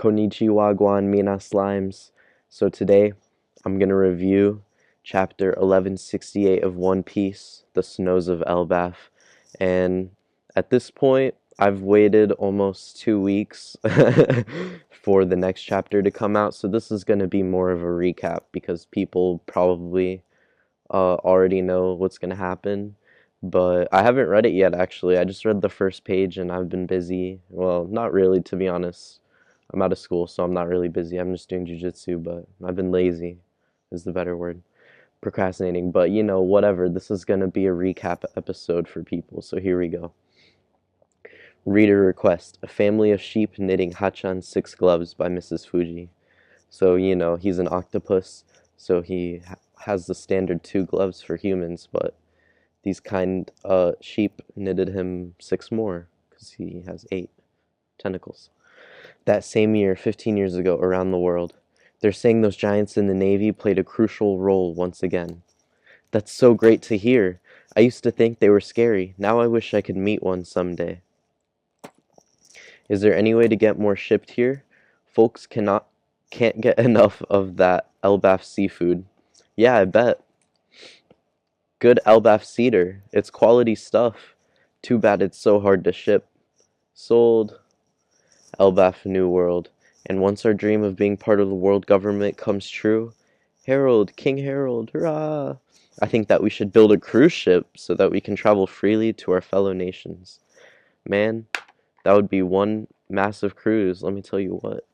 Konnichiwa Guan Mina Slimes. So today I'm going to review chapter 1168 of One Piece, The Snows of Elbaf. And at this point, I've waited almost 2 weeks for the next chapter to come out. So this is going to be more of a recap because people probably already know what's going to happen. But I haven't read it yet, actually. I just read the first page and I've been busy. Well, not really, to be honest. I'm out of school, so I'm not really busy. I'm just doing jujitsu, but I've been lazy, is the better word. Procrastinating. But, whatever. This is going to be a recap episode for people, so here we go. Reader request. A family of sheep knitting Hachan 6 gloves by Mrs. Fuji. So, he's an octopus, so he has the standard 2 gloves for humans, but these sheep knitted him 6 more, because he has 8 tentacles. That same year, 15 years ago, around the world, they're saying those giants in the Navy played a crucial role once again. That's so great to hear. I used to think they were scary. Now I wish I could meet one someday. Is there any way to get more shipped here? Folks can't get enough of that Elbaf seafood. Yeah, I bet. Good Elbaf cedar. It's quality stuff. Too bad it's so hard to ship. Sold. Elbaf New World. And once our dream of being part of the world government comes true, Harold, King Harold, hurrah! I think that we should build a cruise ship so that we can travel freely to our fellow nations. Man, that would be one massive cruise, let me tell you what.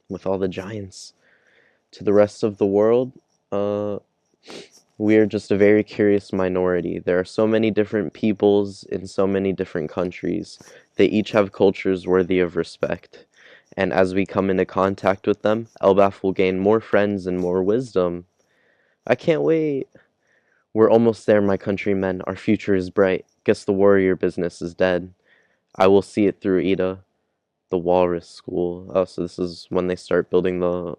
With all the giants. To the rest of the world, we are just a very curious minority. There are so many different peoples in so many different countries. They each have cultures worthy of respect. And as we come into contact with them, Elbaf will gain more friends and more wisdom. I can't wait. We're almost there, my countrymen. Our future is bright. Guess the warrior business is dead. I will see it through Ida, the walrus school. Oh, so this is when they start building the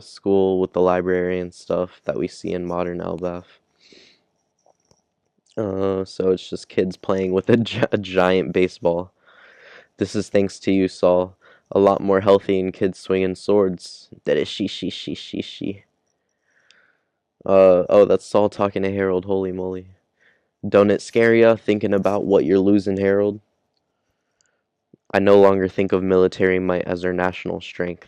school with the library and stuff that we see in modern Elbaf. So it's just kids playing with a giant baseball. This is thanks to you, Saul. A lot more healthy and kids swinging swords. That is she. Oh, that's Saul talking to Harold, holy moly. Don't it scare ya, thinking about what you're losing, Harold? I no longer think of military might as our national strength.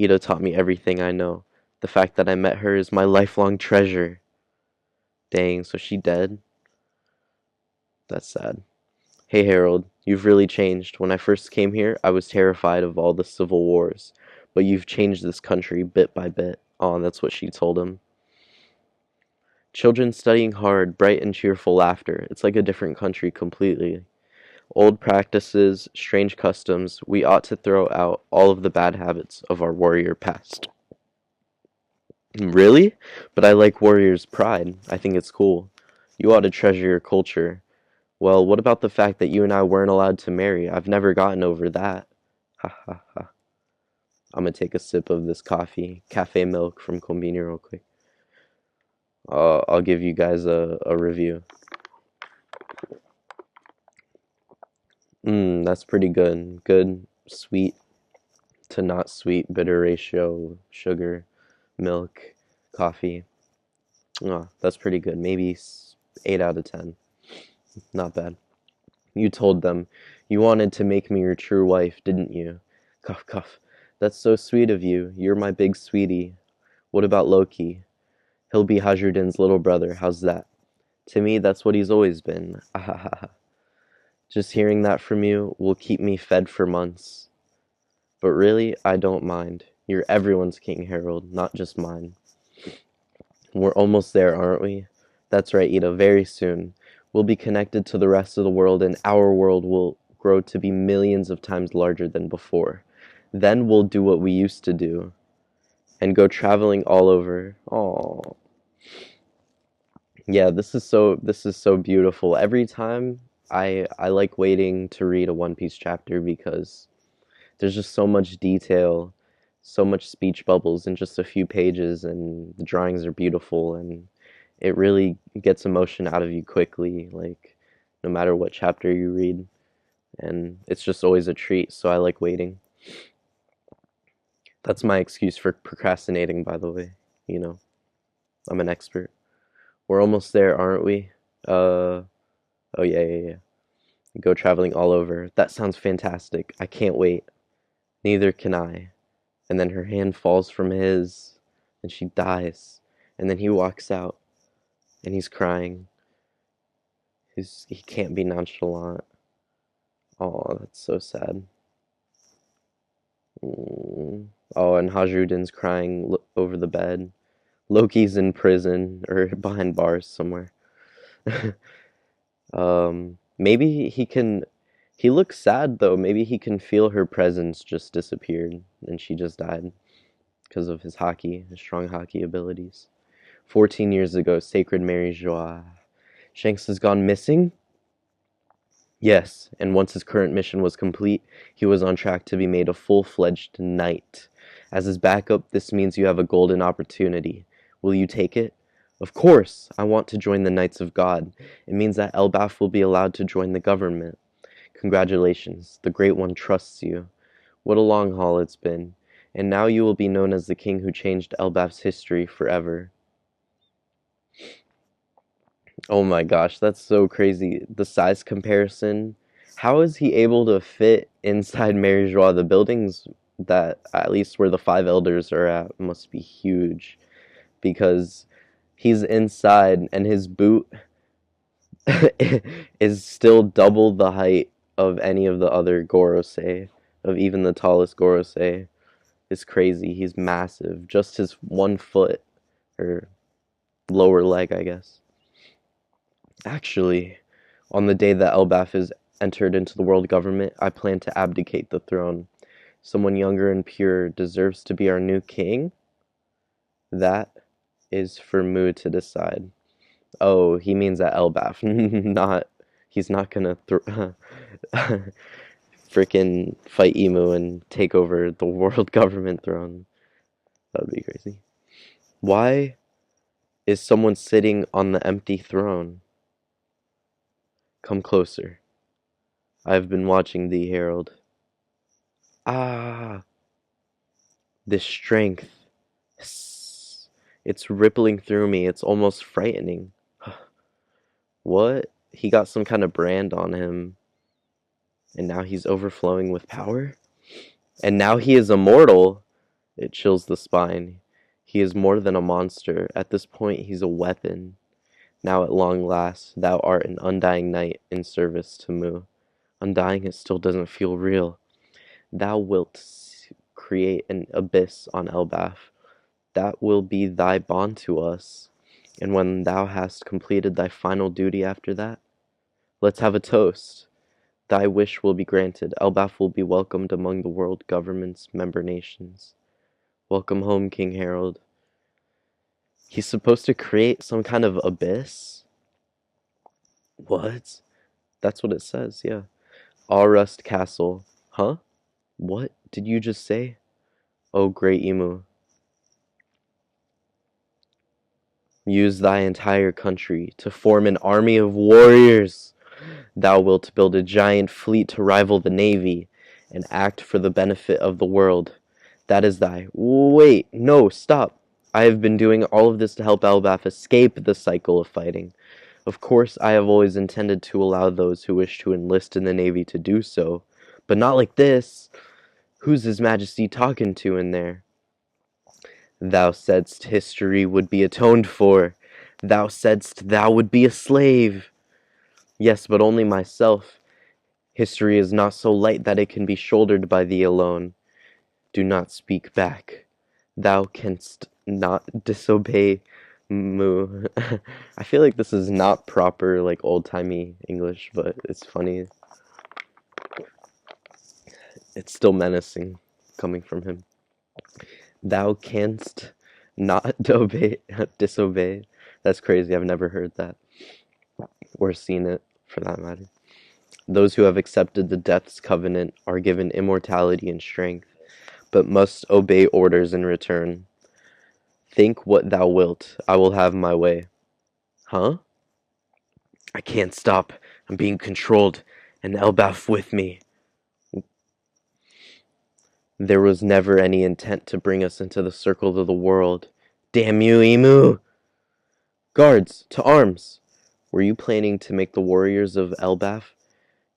Ida taught me everything I know. The fact that I met her is my lifelong treasure. Dang, so she dead? That's sad. Hey Harold, you've really changed. When I first came here, I was terrified of all the civil wars. But you've changed this country bit by bit. Oh, that's what she told him. Children studying hard, bright and cheerful laughter. It's like a different country completely. Old practices, strange customs, we ought to throw out all of the bad habits of our warrior past. Really? But I like warriors' pride. I think it's cool. You ought to treasure your culture. Well, what about the fact that you and I weren't allowed to marry? I've never gotten over that. Ha ha ha. I'm gonna take a sip of this cafe milk from Combini real quick. I'll give you guys a review. That's pretty good. Good, sweet to not sweet, bitter ratio, sugar, milk, coffee. Oh, that's pretty good. Maybe 8 out of 10. Not bad. You told them you wanted to make me your true wife, didn't you? Cough, cough. That's so sweet of you. You're my big sweetie. What about Loki? He'll be Hajrudin's little brother. How's that? To me, that's what he's always been. Ahaha. Just hearing that from you will keep me fed for months. But really, I don't mind. You're everyone's King Harold, not just mine. We're almost there, aren't we? That's right, Ida. Very soon. We'll be connected to the rest of the world, and our world will grow to be millions of times larger than before. Then we'll do what we used to do, and go traveling all over. Aww. Yeah, this is so beautiful. Every time I like waiting to read a One Piece chapter because there's just so much detail, so much speech bubbles in just a few pages, and the drawings are beautiful, and it really gets emotion out of you quickly, like no matter what chapter you read, and it's just always a treat, so I like waiting. That's my excuse for procrastinating, by the way. You know, I'm an expert. We're almost there, aren't we? Oh yeah. Go traveling all over. That sounds fantastic. I can't wait. Neither can I. And then her hand falls from his, and she dies. And then he walks out, and he's crying. He can't be nonchalant. Oh, that's so sad. Oh, and Hajrudin's crying over the bed. Loki's in prison or behind bars somewhere. Maybe he can. He looks sad though. Maybe he can feel her presence just disappeared and she just died because of his strong hockey abilities. 14 years ago, Sacred Mary Joie. Shanks has gone missing? Yes, and once his current mission was complete, he was on track to be made a full-fledged knight. As his backup, this means you have a golden opportunity. Will you take it? Of course! I want to join the Knights of God. It means that Elbaf will be allowed to join the government. Congratulations, the Great One trusts you. What a long haul it's been. And now you will be known as the king who changed Elbaf's history forever. Oh my gosh, that's so crazy. The size comparison. How is he able to fit inside Mary Joie? The buildings that, at least where the five elders are at, must be huge. Because he's inside and his boot is still double the height of any of the other Gorosei, of even the tallest Gorosei. It's crazy. He's massive. Just his 1 foot, or lower leg, I guess. Actually, on the day that Elbaf is entered into the world government, I plan to abdicate the throne. Someone younger and pure deserves to be our new king? That is for Mu to decide. Oh, he means that Elbaf, he's not gonna freaking fight Emu and take over the world government throne. That would be crazy. Why is someone sitting on the empty throne? Come closer. I have been watching thee, Harold. Ah, this strength. It's rippling through me. It's almost frightening. What? He got some kind of brand on him, and now he's overflowing with power? And now he is immortal. It chills the spine. He is more than a monster. At this point, he's a weapon. Now at long last, thou art an undying knight in service to Mu. Undying, it still doesn't feel real. Thou wilt create an abyss on Elbaf. That will be thy bond to us. And when thou hast completed thy final duty after that, let's have a toast. Thy wish will be granted. Elbaf will be welcomed among the world government's member nations. Welcome home, King Harold. He's supposed to create some kind of abyss? What? That's what it says, yeah. Allrust Castle. Huh? What did you just say? Oh, great Emu. Use thy entire country to form an army of warriors. Thou wilt build a giant fleet to rival the navy and act for the benefit of the world. That is thy... Wait, no, stop. I have been doing all of this to help Elbaf escape the cycle of fighting. Of course, I have always intended to allow those who wish to enlist in the navy to do so, but not like this. Who's His Majesty talking to in there? Thou saidst history would be atoned for. Thou saidst thou would be a slave. Yes, but only myself. History is not so light that it can be shouldered by thee alone. Do not speak back. Thou canst not disobey Mu. I feel like this is not proper, like, old-timey English, but it's funny. It's still menacing coming from him. Thou canst not disobey. That's crazy. I've never heard that. Or seen it, for that matter. Those who have accepted the Death's Covenant are given immortality and strength, but must obey orders in return. Think what thou wilt. I will have my way. Huh? I can't stop. I'm being controlled, and Elbaf with me. There was never any intent to bring us into the circle of the world. Damn you, IMU! Guards, to arms! Were you planning to make the warriors of Elbaf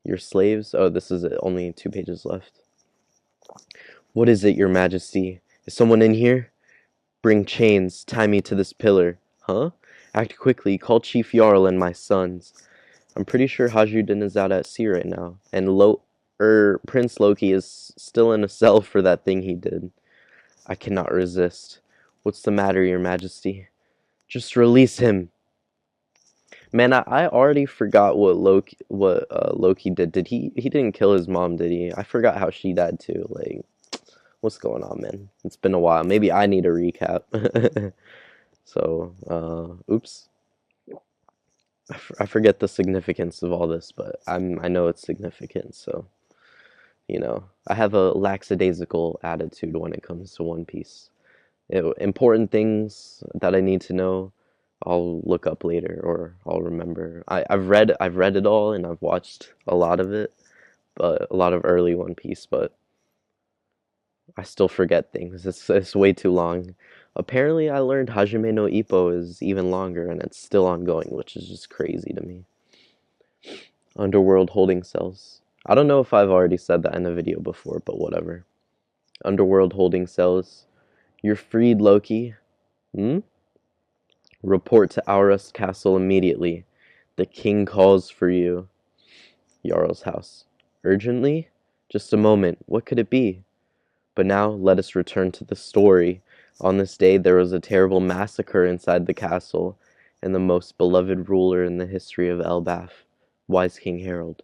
your slaves? Oh, this is it. Only 2 pages left. What is it, your majesty? Is someone in here? Bring chains, tie me to this pillar. Huh? Act quickly, call Chief Jarl and my sons. I'm pretty sure Hajudin is out at sea right now, and Prince Loki is still in a cell for that thing he did. I cannot resist. What's the matter, your majesty? Just release him. Man, I already forgot what Loki did. He didn't kill his mom, did he? I forgot how she died too. Like, what's going on, man? It's been a while. Maybe I need a recap. So, oops. I forget the significance of all this, but I know it's significant. So, I have a lackadaisical attitude when it comes to One Piece. Important things that I need to know, I'll look up later or I'll remember. I've read it all and I've watched a lot of it, but a lot of early One Piece, but I still forget things. It's way too long. Apparently, I learned Hajime no Ippo is even longer and it's still ongoing, which is just crazy to me. Underworld holding cells. I don't know if I've already said that in a video before, but whatever. Underworld holding cells. You're freed, Loki. Hmm? Report to Aurust Castle immediately. The king calls for you. Jarl's house. Urgently? Just a moment. What could it be? But now let us return to the story. On this day there was a terrible massacre inside the castle, and the most beloved ruler in the history of Elbaf, wise King Harald,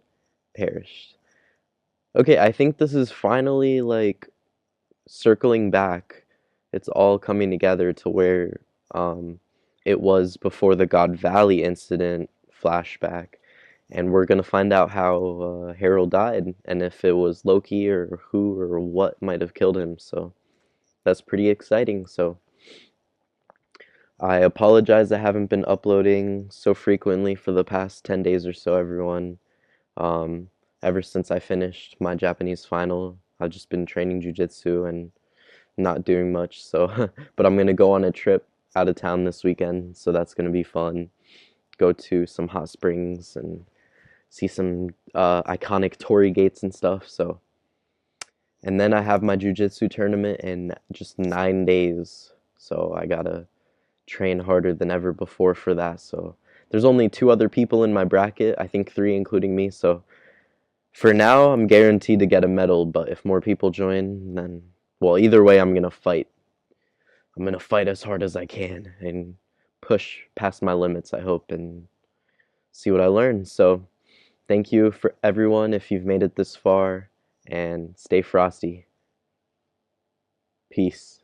perished. Okay, I think this is finally like circling back. It's all coming together to where it was before the God Valley incident flashback. And we're going to find out how Harald died and if it was Loki or who or what might have killed him. So that's pretty exciting. So I apologize I haven't been uploading so frequently for the past 10 days or so, everyone. Um, Ever since I finished my Japanese final, I've just been training jujitsu and not doing much. So, but I'm going to go on a trip out of town this weekend. So that's going to be fun. Go to some hot springs and see some iconic torii gates and stuff. So, and then I have my jujitsu tournament in just 9 days. So I gotta train harder than ever before for that. So there's only 2 other people in my bracket. I think 3 including me. So for now, I'm guaranteed to get a medal. But if more people join, then well, either way, I'm gonna fight. I'm gonna fight as hard as I can and push past my limits, I hope, and see what I learn. So thank you for everyone if you've made it this far, and stay frosty. Peace.